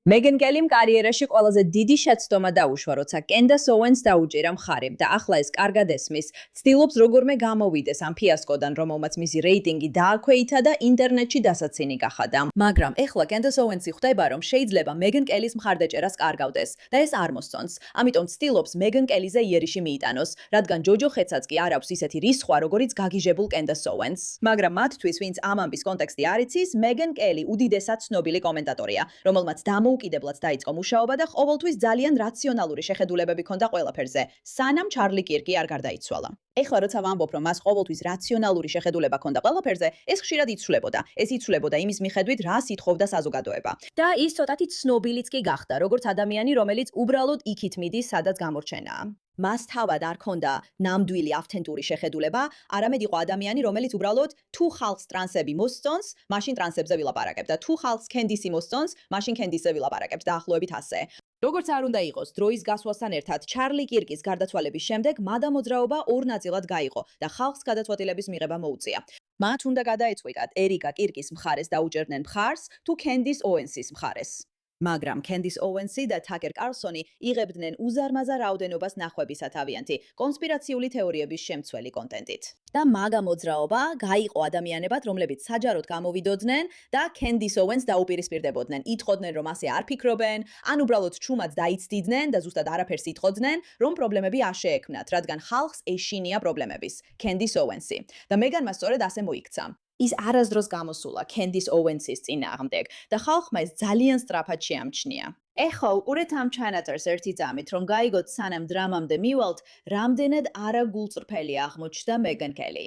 მეგან კელიმ კარიერაში ყველაზე დიდი შეცდომა დაუშვა, როცა კენდას ოუენს დაუჭირა მხარემ და ახლა ეს კარგად ესმის. ცდილობს როგორმე გამოვიდეს ამ ფიასკოდან, რომელმაც მისი რეიტინგი დააქვეითა და ინტერნეტში დასაცინი გახადა. მაგრამ ეხლა კენდას ოუენსი ხვდება, რომ შეიძლება მეგან კელის მხარდაჭერას კარგავდეს და ეს არ მოსწონს. ამიტომ ცდილობს მეგან კელიზე იერიში მიიტანოს, რადგან ჯოჯო ხეცაც კი არ აქვს ისეთი რისხვა, როგორიც გაგიჟებულ კენდას ოუენს. მაგრამ მათთვის, ვინც ამ ამბის კონტექსტი არ იცის, მეგან კელი უდიდესად ცნობილი კომენტატორია, რომელმაც უკიდებლად დაიწყო მუშაობა და ყოველთვის ძალიან რაციონალური შეხედულებები ჰქონდა ყველაფერზე, სანამ ჩარლი კირკი არ გარდაიცვალა. ეხლა როცა ვამბობ, რომ მას ყოველთვის რაციონალური შეხედულება ჰქონდა ყველაფერზე, ეს ხშირად იცვლებოდა. ეს იცვლებოდა იმის მიხედვით, რას ითხოვდა საზოგადოება. და ის ცოტათი ცნობილიც კი გახდა, როგორც ადამიანი, რომელიც უბრალოდ იქით მიდის, სადაც გამორჩენაა. მას თავად არ ჰქონდა ნამდვილი ავთენტური შეხედულება, არამედ იყო ადამიანი, რომელიც უბრალოდ თუ ხალხს ტრანსები მოსწონს, მაშინ ტრანსებზე ვილაპარაკებ და თუ ხალხს კენდისი მოსწონს, მაშინ კენდისზე ვილაპარაკებ და ახლოებით ასე. როგორც არ უნდა იყოს, დროის გასვლასთან ერთად ჩარლი კირკის გარდაცვალების შემდეგ მადა მოძრაობა ორ ნაწილად გაიყო და ხალხს გადაწყვეტილების მიღება მოუწია. მათ უნდა გადაეწყვიტათ ერიკა კირკის მხარეს დაუჭერდნენ მხარს თუ კენდის ოუენსის მხარეს. მაგრამ კენდის ოუენსი და თაკერ კარლსონი იღებდნენ უზარმაზარ რაოდენობას ნახვების თავიანთი კონსპირაციული თეორიების შემცველი კონტენტით. და მაგა მოძრაობა გაიყო ადამიანებად, რომლებიც საჯაროდ გამოვიდოდნენ და კენდის ოუენს დაუპირისპირდებოდნენ, იტყოდნენ, რომ ასე არ ფიქრობენ, ან უბრალოდ ჩუმად დაიცდიდნენ და ზუსტად არაფერს იტყოდნენ, რომ პრობლემები არ შეექმნათ, რადგან ხალხს ეშინია პრობლემების, კენდის ოუენსი. და მეგანმა სწორედ ასე მოიქცა. ის არასდროს გამოსულა კენდის ოუენსის წინააღმდეგ და ხალხმა ეს ძალიან სწრაფად შეამჩნია. ეხლა უყურეთ ამ ჩანაწერს ერთი ძამით, რომ გაიგოთ სანამ დრამამდე მივალთ, რამდენად არაგულწრფელი აღმოჩნდა მეგან კელი.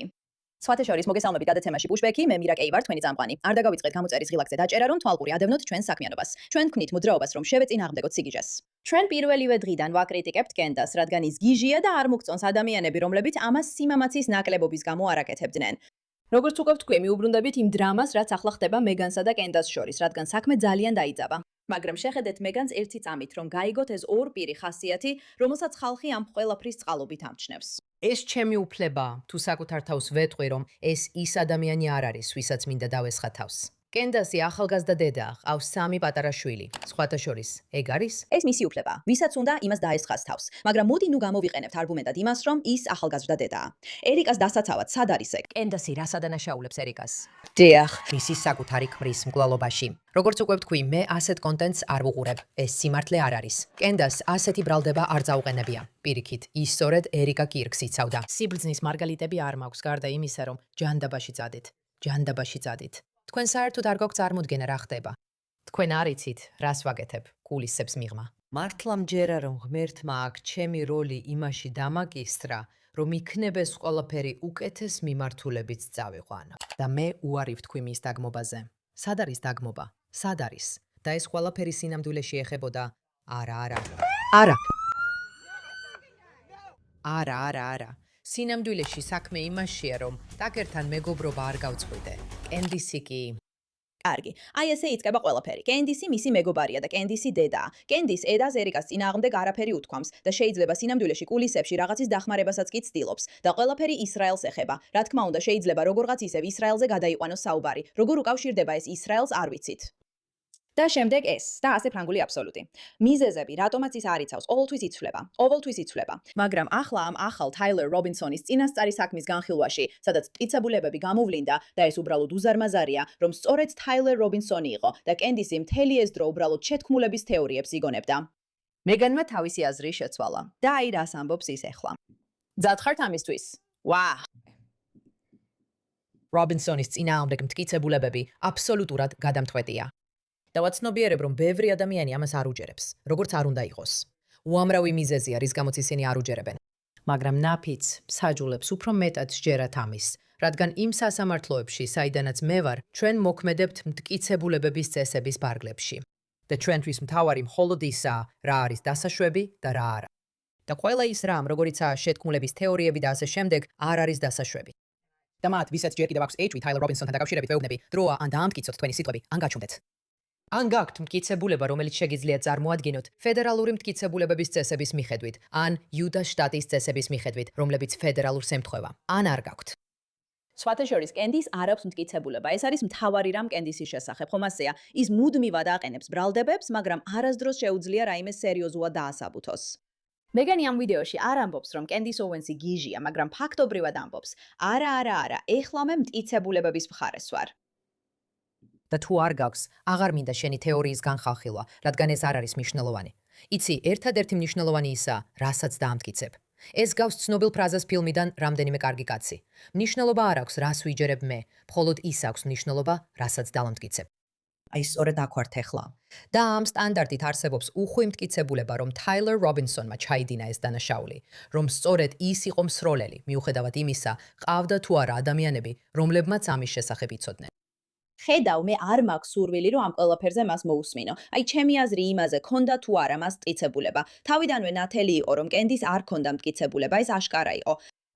სხვათა შორის მოგესალმებით გადაცემაში პუშბექი, მე მირა კეი ვარ, თქვენი წამყვანი. არ დაგავიწყეთ გამოწერის ღილაკზე დაჭერა, რომ თვალყური ადევნოთ ჩვენს საქმიანობას. ჩვენ ვქნით მოძრაობას, რომ შევეწინააღმდეგოთ სიგიჟეს. ჩვენ პირველივე დღიდან ვაკრიტიკებთ კენდას, რადგან ის გიჟია და არ მოგწონს ადამიანები, რომლებიც ამას სიმამაცის ნაკლებობის გამო არ აკეთებდნენ. როგორც უკვე ვთქვი, მიუბრუნდებით იმ დრამას, რაც ახლა ხდება მეგანსა და კენდას შორის, რადგან საქმე ძალიან დაიძაბა. მაგრამ შეხედეთ მეგანს ერთი წამით, რომ გაიგოთ ეს ორპირი ხასიათი, რომელსაც ხალხი ამ ყველაფრის წყალობით ამჩნევს. ეს ჩემი უფლება, თუ საკუთარ თავს ვეტყვი, რომ ეს ის ადამიანი არ არის, ვისაც მინდა დავესხა თავს. კენდასი ახალგაზრდა დედა, ყავს 3 პატარა შვილი. სხვათა შორის, ეგ არის? ეს მისი უფლება, ვისაც უნდა იმას დაესხას თავს. მაგრამ მოდი ნუ გამოვიყენებთ არგუმენტად იმას, რომ ის ახალგაზრდა დედაა. ერიკას დასაცავად სად არის ეგ? კენდასი რას ადანაშაულებს ერიკას? დიახ, მისი საკუთარი ქმრის მკვლელობაში. როგორც უკვე ვთქვი, მე ასეთ კონტენტს არ ვუყურებ. ეს სიმართლე არ არის. კენდას ასეთი ბრალდება არ წაუყენებია. პირიქით, ის სწორედ ერიკა კირკს იცავდა. სიბრძნის მარგალიტები არ მაქვს, გარდა იმისა, რომ ჯანდაბაში წადით. ჯანდაბაში წადით. თქვენ საერთოდ არ გაქვთ წარმოდგენა რა ხდება. თქვენ არ იცით, რას ვაკეთებ, კულისებს მიღმა. მართლა მჯერა, რომ ღმერთმა აქ ჩემი როლი იმაში დამაკისტრა, რომ იქნებეს ყველაფერი უკეთეს მიმართულებით წავიყვანო. და მე უარი ვთქვი მის დაგმობაზე. სად არის დაგმობა? სად არის? და ეს ყველაფერი სინამდვილეში ეხებოდა? არა. არა. სინამდვილეში საქმე იმაშია, რომ დაგერთან მეგობრობა არ გავწყვიტე. კენდისი კი. კარგი. აი ესე იწყება ყველაფერი. კენდისი მისი მეგობარია და კენდისი დედაა. კენდის ედას ერიკას წინააღმდეგ არაფერი უთქვამს და შეიძლება სინამდვილეში კულისებში რაღაცის დახმარებასაც კი ცდილობს და ყველაფერი ისრაელს ეხება. რა თქმა უნდა, შეიძლება როგორღაც ისევ ისრაელზე გადაიყვანოს საუბარი. როგორ უკავშირდება ეს ისრაელს არ ვიცით. და შემდეგ ეს და ასე ფრანგული აბსოლუტი. მიზეზები, რატომაც ის არ იცავს, ყოველთვის იცვლება. მაგრამ ახლა ამ ახალ თაილერ რობინსონის წინასწარი საქმის განხილვაში, სადაც მტკიცებულებები გამოვლინდა და ეს უბრალოდ უზარმაზარია, რომ სწორედ თაილერ რობინსონი იყო და კენდისი მთელი ეს დრო უბრალოდ შეთქმულების თეორიებს იგონებდა. მეგანმა თავისი აზრი შეცვალა და აი რას ამბობს ის ახლა. ძად ხართ ამისთვის? ვაა! რობინსონის წინააღმდეგ მტკიცებულებები აბსოლუტურად გადამწყვეტია. და ვაცნობიერებ, რომ ბევრი ადამიანი ამას არ უჯერებს, როგორც არ უნდა იყოს. უამრავი მიზეზია, რის გამოც ისინი არ უჯერებენ. მაგრამ ნაფიც მსაჯულებს უფრო მეტად სჯერათ ამის, რადგან იმ სასამართლოებში, საიდანაც მე ვარ, ჩვენ მოქმედებთ მტკიცებულებების წესების პარკლებში. და ჩვენთვის მთავარი მხოლოდ ისაა, რა არის დასაშვები და რა არა. და ყველა ის რამ, როგორიცაა შეთქმულების თეორიები და ასე შემდეგ, არ არის დასაშვები. და მათ, ვისაც ჯერ კიდევ აქვს ეჭვი თაილერ რობინსონთან დაკავშირებით ვეუბნები, დროა ან დაამტკიცოთ თქვენი სიტყვები, ან გაჩუმდეთ. ან გაქვთ მტკიცებულება, რომელიც შეგიძლიათ წარმოადგინოთ ფედერალური მტკიცებულებების წესების მიხედვით, ან იუდას შტატის წესების მიხედვით, რომლებიც ფედერალურს ემთხვევა, ან არ გაქვთ. სხვათა შორის კენდის არ აქვს მტკიცებულება. ეს არის მთავარი რამ კენდისის შესახებ. ხომ ასეა, ის მუდმივად აყენებს ბრალდებებს, მაგრამ არასდროს შეუძლია რაიმე სერიოზულად დაასაბუთოს. მეგანი ამ ვიდეოში არ ამბობს, რომ კენდის ოუენსი გიჟია, მაგრამ ფაქტობრივად ამბობს: არა, ეხლა მე მტკიცებულებების მხარეს ვარ. და თუ არ გაქვს, აღარ მინდა შენი თეორიის განხალხილვა, რადგან ეს არ არის მნიშვნელოვანი. იცი, ერთადერთი მნიშვნელოვანი ისაა, რასაც დაამტკიცებ. ეს გავს ცნობილ ფრაზას ფილმიდან რამდენიმე კარგი კაცი. მნიშვნელობა არ აქვს, რას ვიჯერებ მე, მხოლოდ ის აქვს მნიშვნელობა, რასაც დავამტკიცებ. აი სწორედ აქ ვართ ახლა. და ამ სტანდარტით არსებობს უხვი მტკიცებულება, რომ Tyler Robinsonმა ჩაიდინა ეს დანაშაული, რომ სწორედ ის იყო მსროლელი, მიუხედავად იმისა, ყავდა თუ არა ადამიანები, რომლებმაც ამის შესახებ იცოდნენ. ხედავ, მე არ მაქვს სურვილი, რომ ამ ყველაფერზე მას მოусმინო. აი, ჩემი აზრი იმაზე, ქონდა თუ არა მას მტკიცებულება. თავიდანვე ნათელი იყო, რომ კენდის არ ქონდა მტკიცებულება, ეს აშკარა იყო.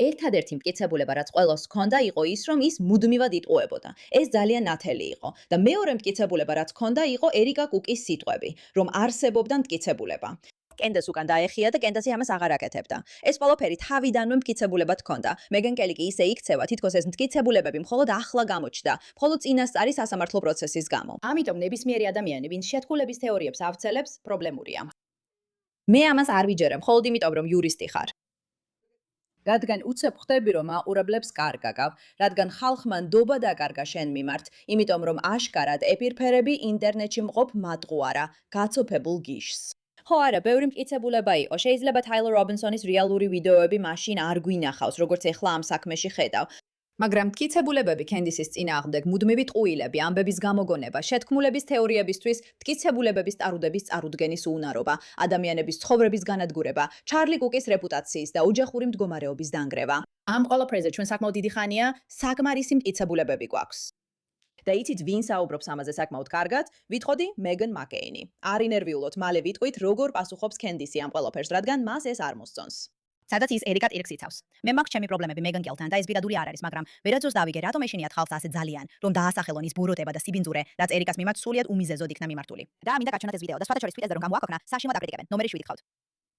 ერთადერთი მტკიცებულება, რაც ყველას ჰქონდა, იყო ის, რომ ის მუდმივად იტყუებოდა. ეს ძალიან ნათელი იყო. და მეორე მტკიცებულება, რაც ჰქონდა, იყო ერიკა კუკის სიტყვები, რომ არსებობდა მტკიცებულება. კენდას უკან დაეხია და კენდასი ამას აღარ აკეთებდა. ეს ყველაფერი თავიდანვე მტკიცებულებად ჰქონდა. მეგან კელი კი ისე იქცევა, თითქოს ეს მტკიცებულებები მხოლოდ ახლა გამოჩნდა, მხოლოდ წინასწარი სასამართლო პროცესის გამო. ამიტომ ნებისმიერი ადამიანი, ვინც შეთქმულების თეორიებს ავცელებს, პრობლემურია. მე ამას არ ვიჯერებ, მხოლოდ იმიტომ, რომ იურისტი ხარ. რადგან უცებ ხვდები, რომ აყურებლებს კარგაგავ, რადგან ხალხმა ნდობა დაკარგა შენ მიმართ, იმიტომ რომ აშკარად ეპირფერები ინტერნეტში მყოფ მატყუარა, გაცოფებულ გიშს. ხო არა, ბევრი მტკიცებულება იყო. შეიძლება Tyler Robinsonis რეალური ვიდეოები მაშინ არ გვინახავს, როგორც ეხლა ამ საქმეში ხედავ. მაგრამ მტკიცებულებები კენდისის წინააღმდეგ მუდმივი ტყუილები, ამბების გამოგონება, შეთქმულების თეორიებისთვის, მტკიცებულებების ტარუდების წარუდგენის უნარობა, ადამიანების ცხოვრების განადგურება, ჩარლი კუკის რეპუტაციის და ოჯახური მდგომარეობის დანგრევა. ამ ყველაფერზე ჩვენ საკმაოდ დიდი ხანია საკმარისი მტკიცებულებები გვაქვს. და იცით, ვინ საუბრობს ამაზე საკმაოდ კარგად? ვიტყოდი მეგან მაკეინი. არ ინერვიულოთ, მალე ვიტყვით, როგორ პასუხობს კენდისი ამ ყველაფერს, რადგან მას ეს არ მოსწონს. სადაც ის ერიკა კირკს იცავს. მე მაქვს ჩემი პრობლემები მეგან კელთან და ეს პირადული არ არის, მაგრამ ვერაცრუს დავიგე, რატომ ეშინიათ ხალხს ასე ძალიან, რომ დაასახელონ ის ბუროტება და სიბინძურე, რაც ერიკას მიმართ სრულიად უმიზეზოდ იქნა მიმართული. და მინდა გაჩვენოთ ეს ვიდეო და სხვათა შორის თვითეზე რომ გამოვაკრნა, საშინლად აკრიტიკებენ. ნომერი 7 გხავთ.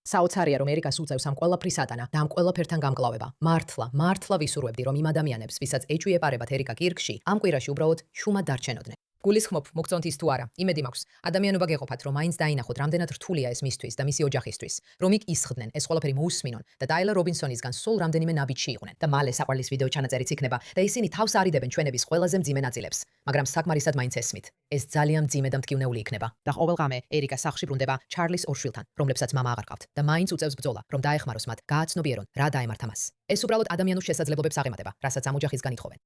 საოცარია, რომ ერიკას უწევს ამ ყველაფრის ატანა და ამ ყველაფერთან გამკლავება. მართლა ვისურვებდი, რომ იმ ადამიანებს, ვისაც ეჭვი ეპარებათ ერიკა კირკში, ამ კვირაში უბრალოდ შუმად დარჩენოდნენ. გულისხმობ, მოგწონთ ის თუ არა. იმედი მაქვს, ადამიანობა გეყოფათ, რომ მაინც დაინახოთ, რამდენად რთულია ეს მისთვის და მისი ოჯახისთვის, რომ იქ ისხდნენ, ეს ყველაფერი მოусმინონ და Tyler Robinsonისგან სულ რამდენიმე ნაბიჯში იყვნენ. და მალე საყვარლის ვიდეო ჩანაწერიც იქნება და ისინი თავს არიდებენ ჩვენების ყველაზე მძიმე ნაწილებს, მაგრამ საკმარისად მაინც ესმით. ეს ძალიან მძიმე და მტკივნეული იქნება. და ყოველ ღამე ერიკა სახლში ბრუნდება ჩარლის ორ შვილთან, რომლებსაც მამა აღარ ყავთ და მაინც უწევს ბრძოლა, რომ დაეხმაროს მათ, გააცნობიერონ რა დაემართა მას. ეს უბრალოდ ადამიანურ შესაძლებლობებს აღემატება, რასაც ამ ოჯახისგან ითხოვენ.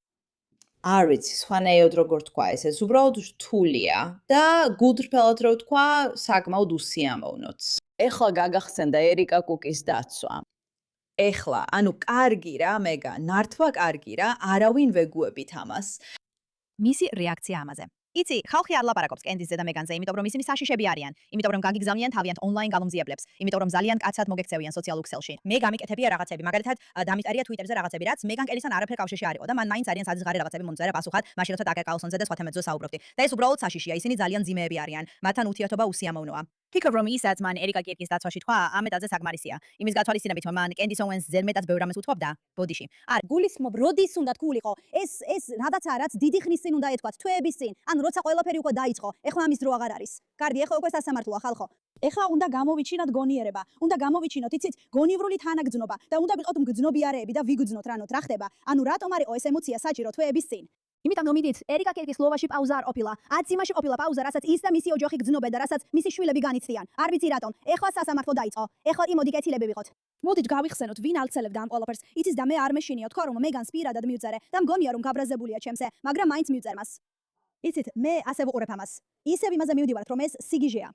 არ ვიცი, სხვანაირად როგორ თქვა ეს უბრალოდ რთულია და გულწრფელად რო თქვა, საკმაოდ უსიამოვნოც. ეხლა გაგახსენდა ერიკა კუკის დაცვა. ეხლა, ანუ კარგი რა, მეგა, ნართვა კარგი რა, არავინ ვეგუებით ამას. მისი რეაქცია ამაზე. იცი, ხალხი არ ლაპარაკობს კენდისზე და მეგანზე, იმიტომ რომ ისინი საშიშები არიან, იმიტომ რომ გაგიგზავნიან თავიანთ ონლაინ გალომზიებლებს, იმიტომ რომ ძალიან კაცად მოგექცევიან სოციალურ ქსელში. მე გამიკეთებია რაღაცები, მაგალითად, დამიტარია Twitter-ზე რაღაცები, რაც მეგან კელისთან არაფერ კავშირში არ იყო და მან მაინც არიან საზღარი რაღაცები მომწერა პასუხად, მაშინ როცა ტაკერ კარლსონზე და სხვათა მეძო საუბრობდი. და ეს უბრალოდ საშიშია, ისინი ძალიან ძიმეები არიან, მათთან ურთიერთობა უსიამოვნოა. ფიქრობ, რომ ისაც მან ერიკა კირკის დაცვაში თქვა, ამ ეტაპზე საკმარისია. იმის გათვალისწინებით, რომ მან კენდის ოუენს ზედმეტად ბევრ რამეს უთხოვდა ბოდიში. არ გულისხმობ, როდის უნდა თქულიყო? ეს რაღაცაა, რაც დიდი ხნის წინ უნდა ეთქვათ, თვეების წინ. ან როცა ყველაფერი უკვე დაიწყო, ეხლა ამის დრო აღარ არის. კარგი, ეხლა უკვე სასამართლოა ხალხო. ეხლა უნდა გამოვიჩინოთ გონიერება. უნდა გამოვიჩინოთ, იცით, გონივრული თანაგრძნობა და უნდა ვიყოთ მგრძნობიარეები და ვიგრძნოთ რანოთ რა ხდება. ანუ რატომ არ იყო ეს ემოცია საჭირო თვეების წინ? იმიტომ რომ მიდით, ერიკა კირკის ლოვაში პაუზა არ ყოფილა. 10 იმაში ყოფილა პაუზა, რასაც ის და მისი ოჯახი გრძნობენ და რასაც მისი შვილები განიცდიან. არ ვიცი რატომ. ეხლა სასამართლო დაიწყო. ეხლა კი მოდი კეთილები ვიყოთ. მოდით გავიხსენოთ, ვინ ალცელებდა ამ ყველაფერს. იცის და მე არ მეშინია თქვა რომ მეგანს პირადად მივწერე და მგონია რომ გაბრაზებულია ჩემზე, მაგრამ მაინც მივწერ მას. იცით, მე ასე ვუყურებ ამას. ისევ იმაზე მივდივართ, რომ ეს სიგიჟეა.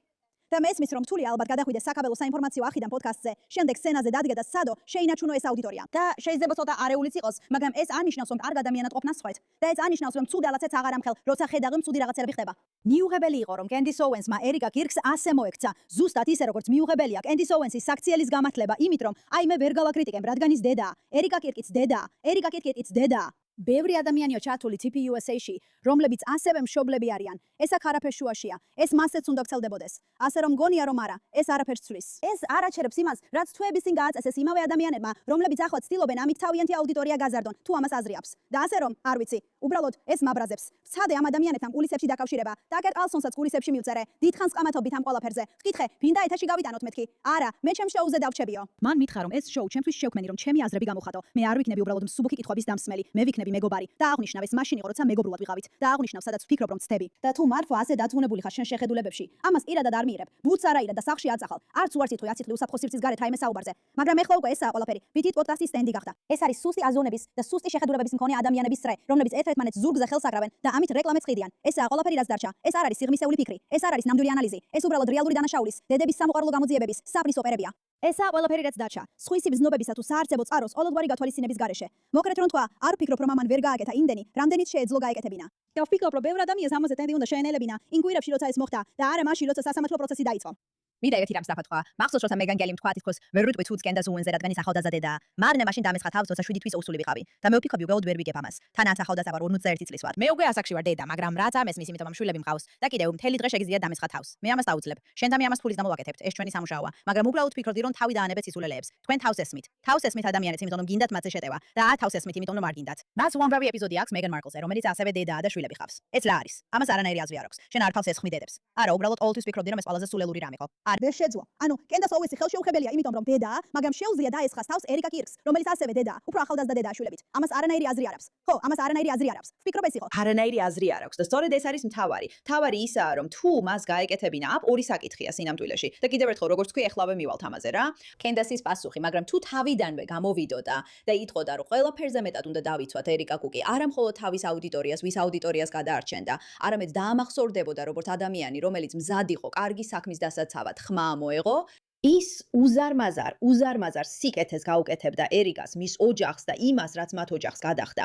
და მესმის რომ რთულია ალბათ გადახვიდეს საკაბელო საინფორმაციო ახიდან პოდკასტზე, შემდეგ სცენაზე დადგა და სადო შეინაჩუნო ეს აუდიტორია. და შეიძლება ცოტა არეულიც იყოს, მაგრამ ეს არ ნიშნავს რომ არ ადამიანად ყოფნას ხويت. და ეს არ ნიშნავს რომ ცუდი რაღაცაც აღარ ამხელ, როცა ხედავი ცუდი რაღაცები ხდება. მიუღებელი იყო რომ კენდის ოუენსმა ერიკა კირკს ასე მოექცა, ზუსტად ისე როგორც მიუღებელია კენდის ოუენსის საქციელის გამართლება, იმით რომ აი მე ვერ გავაკრიტიკებ, რადგან ის დედაა. ერიკა კირკიც დედაა. ერიკა კირკიც დედაა. ბევრი ადამიანია ჩართული TPUSA-ში, რომლებიც ასევე მშობლები არიან. ეს აქ არაფერს შუაშია. ეს მასეც უნდა გრძელდებოდეს. ასე რომ მგონია რომ არა, ეს არაფერს ცვლის. ეს არ აჩერებს იმას, რაც თვეების წინ გააწესეს იმავე ადამიანებმა, რომლებიც ახლა ცდილობენ ამით თავიანთი აუდიტორია გაზარდონ, თუ ამას აზრი აქვს. და ასე რომ, არ ვიცი, უბრალოდ ეს მაბრაზებს. სცადე ამ ადამიანებთან გულისებში დაკავშირება. ტაკერ კალსონსაც გულისებში მივწერე. დიდხანს ყამათობდით ამ ყველაფერზე. ვკითხე, ვინდა ეთერში გავიტანოთ მეთქი? არა, მე ჩემს შოუზე დავჩებიო. მან მითხრა რომ ეს შოუ ჩემთვის შევქმენი რომ ჩემი აზრები გამოვხატო. მე არ ვიქნები უბრალოდ მსუბუქი კითხვების დამსმელი. მე ვიქნები მეგობარი და აღნიშნავ ეს მაშინ იყო როცა მეგობრულად ვიყავით და აღნიშნავ სადაც ვფიქრობ რომ ცდები და თუ მარფვა ასე დაწუნებული ხარ შენ შეხედულებებში ამას ირადად არ მიირებ ბურთს არ აირად და სახში აწახალ არც უარ სიტყვი აციტლი უსაფრთხო სივრცის გარეთ აიმე საუბარზე მაგრამ ეხლა უკვე ესაა ყველაფერი ვითით პოდკასტის სტენდი გახდა ეს არის სუსტი აზონების და სუსტი შეხედულებების მქონე ადამიანების წრე რომლებიც ერთმანეთს ზურგზე ხელს აკრავენ და ამით რეკლამებს ყიდიან ესაა ყველაფერი რაც დარჩა ეს არ არის სიღრმისეული ფიქრი ეს არ არის ნამდვილი ანალიზი ეს უბრალოდ რეალური დანაშაულის დედების სამოყვარულო გამოძიებების საფრის ოპერებია ესაა ყველაფერი რაც დარჩა. სხვისი ბზნობებისა თუ საარსებო წყაროს ყოველგვარი გათვალისწინების გარეშე. მოკრეთ რომ თქვა, არ ვფიქრობ რომ ამან ვერ გააკეთა იმდენი, რამდენიც შეეძლო გაეკეთებინა. და ვფიქრობ რომ ბევრ ადამიანს ამაზე ტენდი უნდა შეენელებინა, იმ კვირებში როცა ეს მოხდა და არა მაშინ როცა სასამართლო პროცესი დაიწყო. მიდა ერთი რამს დაფათქვა. მახსოვს როცა მეგან გელი თქვა თითქოს ვერ ვიტყვი თუ წკენდა ზუენზე რადგან ის ახალდაზრდა დედა. მარნე მაშინ დამეცხა თავს როცა 7 თვის უსული ვიყავი და მე ვფიქრობ უბრალოდ ვერ ვიგებ ამას. თანაც ახალდაზრდა ვარ 51 წლის ვარ. მე უკვე ასაკში ვარ დედა, მაგრამ რაც ამესმის იმიტომ რომ შვილები მყავს და კიდევ მთელი დღე შეგიძლია დამეცხა თავს. მე ამას დაუძლებ. შენთან მე ამას ფულის დამოვაკეთებთ. ეს ჩვენი სამუშაოა, მაგრამ უბრალოდ ვფიქრობდი რომ თავი დაანებეთ სისულელეებს. თქვენ თავს ესმით. თავს ესმით ადამიანებს იმიტომ რომ გინდათ მათზე შეტევა და თავს ესმით იმიტომ რომ არ გინდათ. მას უამრავი ეპიზოდი აქვს მეგან მარკლზე, რომელიც ასევე დედაა და შვილები ყავს. ეს რა არის? ამას არანაირი აზრი არ აქვს. შენ არ თავს ესხმი დედებს. არა, უბრალოდ ყოველთვის ვფიქრობდი რომ ეს ყველაზე სულელური რამ იყო. არ ვერ შეძლო. ანუ კენდას ოვესი ხელშეუხებელია, იმიტომ რომ დედაა, მაგრამ შეუძლია დაესხას თავს ერიკა კირკს, რომელიც ასევე დედაა, უფრო ახალდაზრდა დედაა შვილებით. ამას არანაირი აზრი არ აქვს. ხო, ამას არანაირი აზრი არ აქვს. ვფიქრობ ეს იყო. არანაირი აზრი არ აქვს და სწორედ ეს არის მთავარი. მთავარი ისაა, რომ თუ მას გაეკეთებინა, ორი საკითხია სინამდვილეში. და კიდევ ერთხელ, როგორც თქვი, ეხლავე მივალთ ამაზე რა. კენდასის პასუხი, მაგრამ თუ თავიდანვე გამოვიდოდა და იტყოდა, რომ ყველაფერზე მეტად უნდა დავიცვათ ერიკა კუკი, არა მხოლოდ თავის აუდიტორიას, ვის აუდიტორიას გადაარჩენდა, არამედ დაამახსოვრდებოდა როგორც ადამიანი, რომელიც მზად იყო კარგი საქმის დასაცავად, ხმა მოეღო. ის უზარმაზარ სიკეთეს გაუკეთებდა ერიკას, მის ოჯახს და იმას, რაც მათ ოჯახს გადახდა.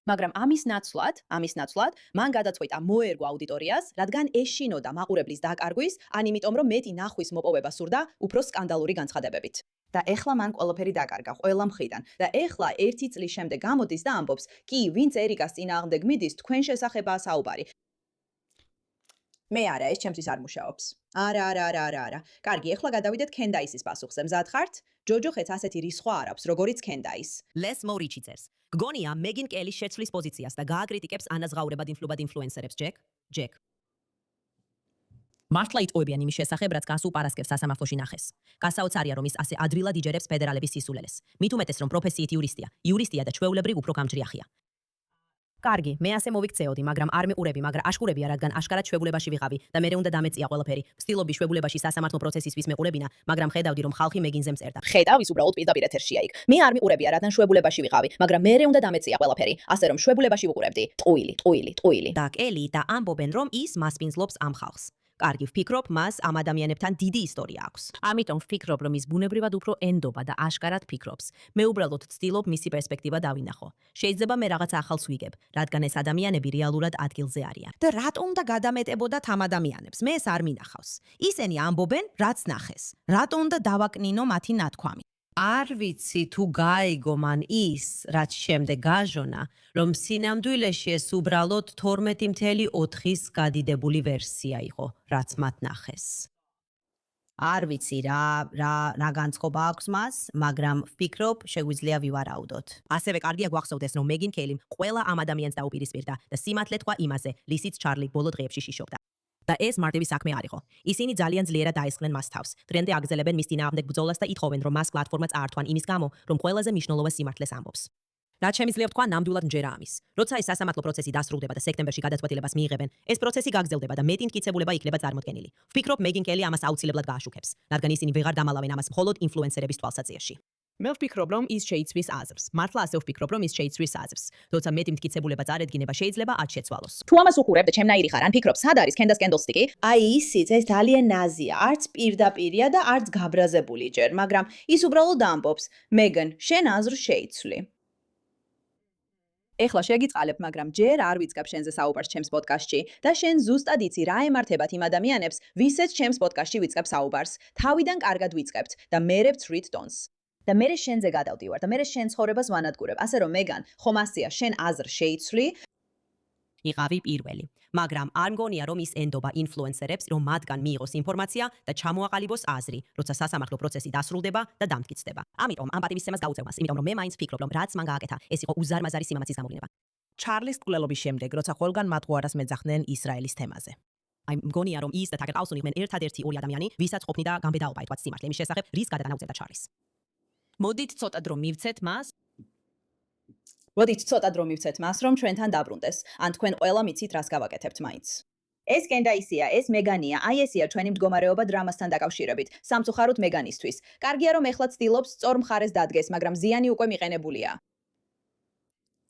მაგრამ ამის ნაცვლად, მან გადაწყვიტა მოერგო აუდიტორიას, რადგან ეშინოდა მაყურებლის დაკარგვის, ან იმიტომ რომ მეტი ნახვის მოპოვება სურდა უფრო სკანდალური განცხადებებით. და ეხლა მან ყველაფერი დაკარგა ყველა მხრიდან და ეხლა 1 წლის შემდეგ გამოდის და ამბობს, კი, ვინც ერიკას წინააღმდეგ მიდის, თქვენ შესახებაა საუბარი. მე არა, ეს ჩემთვის არ მუშაობს. არა. კარგი, ეხლა გადავიდეთ კენდაისის პასუხზე. მზად ხართ? ჯოჯოხეთს ასეთი რისხვა არ აქვს, როგორიც კენდაის. ლეს მორიჩი წერს. გგონია მეგინ კელის შეცვლის პოზიციას და გააკრიტიკებს ანაზღაურებად ინფლუენსერებს, ჯეკ. მართლა იტყუებიან იმის შესახებ, რაც გასულ პარასკევს სასამართლოში ნახეს. გასაოცარია, რომ ის ასე ადვილად იჯერებს ფედერალების სისულელეს. მით უმეტეს, რომ პროფესიით იურისტია და ჩვეულებრივ უფრო გამჭრიახია. კარგი, მე ასე მოვიქცეოდი, მაგრამ არ მეყურები, მაგრამ აშკურებია, რადგან აშკარად შვებულებაში ვიყავი და მე უნდა დამეწია ყველაფერი. ვცდილობდი შვებულებაში სასამართლო პროცესისთვის მეყურებინა, მაგრამ ხედავდი, რომ ხალხი მეგინზე მწერდა. ხედავ, ის უბრალოდ პირდაპირ ეთერშია იქ. მე არ მეყურებია, რადგან შვებულებაში ვიყავი, მაგრამ მე უნდა დამეწია ყველაფერი. ასე რომ შვებულებაში ვუყურებდი. ტყუილი. და კელი და ამბობენ, რომ ის მასპინძლობს ამ ხალხს. კარგი, ვფიქრობ, მას ამ ადამიანებთან დიდი ისტორია აქვს. ამიტომ ვფიქრობ, რომ ის ბუნებრივად უფრო ენდობა და აშკარად ფიქრობს. მე უბრალოდ ვცდილობ მისი პერსპექტივა დავინახო. შეიძლება მე რაღაც ახალს ვიგებ, რადგან ეს ადამიანები რეალურად ადგილზე არიან. და რატომ და გადამეტებოდათ ამ ადამიანებს? მე ეს არ მინახავს. ისინი ამბობენ, რაც ნახეს. რატომ და დავაკნინო მათი ნათქვამი? არ ვიცი თუ გაიგო მან ის, რაც შემდეგ გაჟონა, რომ სინამდვილეში ეს უბრალოდ 12.4-ის გადიდებული ვერსია იყო, რაც მათ ნახეს. არ ვიცი რა განწყობა აქვს მას, მაგრამ ვფიქრობ, შეგვიძლია ვივარაუდოთ. ასევე კარგია გვახსოვდეს, რომ მეგინ კელიმ ყველა ამ ადამიანს დაუპირისპირდა და სიმართლე თქვა იმაზე, რისიც ჩარლი ბოლო დღეებში შიშობდა. და ეს მარტივი საქმე არ იყო. ისინი ძალიან ძლიერად დაესხნენ მას თავს. დღემდე აგრძელებენ მის წინააღმდეგ ბრძოლას და ითხოვენ, რომ მას პლატფორმა წაართვან იმის გამო, რომ ყველაზე მნიშვნელოვან სიმართლეს ამბობს. რაც შემიძლია ვთქვა, ნამდვილად მჯერა ამის. როცა ეს სასამართლო პროცესი დასრულდება და სექტემბერში გადაწყვეტილებას მიიღებენ, ეს პროცესი გაგრძელდება და მეტი მტკიცებულება იქნება წარმოდგენილი. ვფიქრობ, მეგინ კელი ამას აუცილებლად გააშუქებს, რადგან ისინი ვეღარ დამალავენ ამას მხოლოდ ინფლუენსერების თვალსაჩინოში. მე ვფიქრობ, რომ ის შეიცვის აზრს. მართლა ასე ვფიქრობ, რომ ის შეიცვის აზრს. თორსა მეტი მტკიცებულება წარედგინება შეიძლება არ შეცვალოს. თუ ამას უყურებ და ჩემნაირი ხარ, ან ფიქრობ, სად არის კენდას კენდლსტიკი? აი ისიც ეს ძალიან ნაზია, არც პირდაპირია და არც გაბრაზებული ჯერ, მაგრამ ის უბრალოდ ამბობს, მეგან, შენ აზრს შეიცვლი. ეხლა შეგიწყალებ, მაგრამ ჯერ არ ვიწყებ შენზე საუბარს ჩემს პოდკასტში და შენ ზუსტად იცი რა ემართებათ იმ ადამიანებს, ვისაც ჩემს პოდკასტში ვიწყებ საუბარს. თავიდან კარგად ვიწყებთ და მერე ვცვრით ტონს. და მე შენზე გადავდივარ და მე შენ ცხოვრებას ვანადგურებ. ასე რომ მეგან, ხომ ასია, შენ აზრ შეიცვლი, იყავი პირველი. მაგრამ არ მგონია რომ ის ენდობა ინფლუენსერებს, რომ მათგან მიიღოს ინფორმაცია და ჩამოაყალიბოს აზრი, როცა სასამართლო პროცესი დასრულდება და დამტკიცდება. ამიტომ ამ პატივისცემას გავუწევ მას, იმიტომ რომ მე მაინც ვფიქრობ, რომ რაც მან გააკეთა, ეს იყო უზარმაზარი სიმამაცის გამოვლენა. ჩარლის ტყუილობის შემდეგ, როცა ყველგან მათ უარას მეძახდნენ ისრაელის თემაზე. აი მგონია რომ ის და თაგერ ყავსონი იყვნენ ერთადერთი ორი ადამიანი, ვისაც ყოფნიდა გამბედაობა ეთქვათ სიმართლე იმის შესახებ, რის გადატანა უწევდა ჩარლის. მოდით ცოტა დრო მივცეთ მას. მოდით ცოტა დრო მივცეთ მას, რომ ჩვენთან დაბრუნდეს. ან თქვენ ყველა მიცით, რას გავაკეთებთ მაინც. ეს კენდაისია, ეს მეგანია, აი ესია ჩვენი მდგომარეობა დრამასთან დაკავშირებით. სამწუხაროდ მეგანისთვის. კარგია რომ ეხლა ცდილობს სწორ მხარეს დადგეს, მაგრამ ზიანი უკვე მიყენებულია.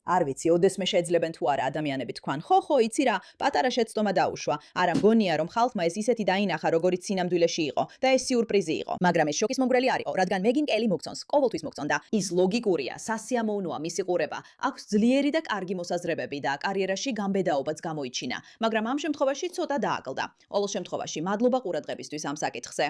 არ ვიცი, ოდესმე შეძლებენ თუ არა ადამიანები თქვან, ხო, იცი რა, პატარა შეცდომა დაუშვა. არა მგონია რომ ხალხმა ეს ისეთი დაინახა, როგორიც სინამდვილეში იყო და ეს სიურპრიზი იყო. მაგრამ ეს შოკის მომგვრელი არ იყო, რადგან მეგინ კელი მოგწონს, ყოველთვის მოგწონდა. ის ლოგიკურია, სასიამოვნოა მისი ყურება, აქვს ძლიერი და კარგი მოსაზრებები და კარიერაში გამბედაობაც გამოიჩინა. მაგრამ ამ შემთხვევაში ცოტა დააკლდა. ყოველ შემთხვევაში, მადლობა ყურადღებისთვის ამ საკითხზე.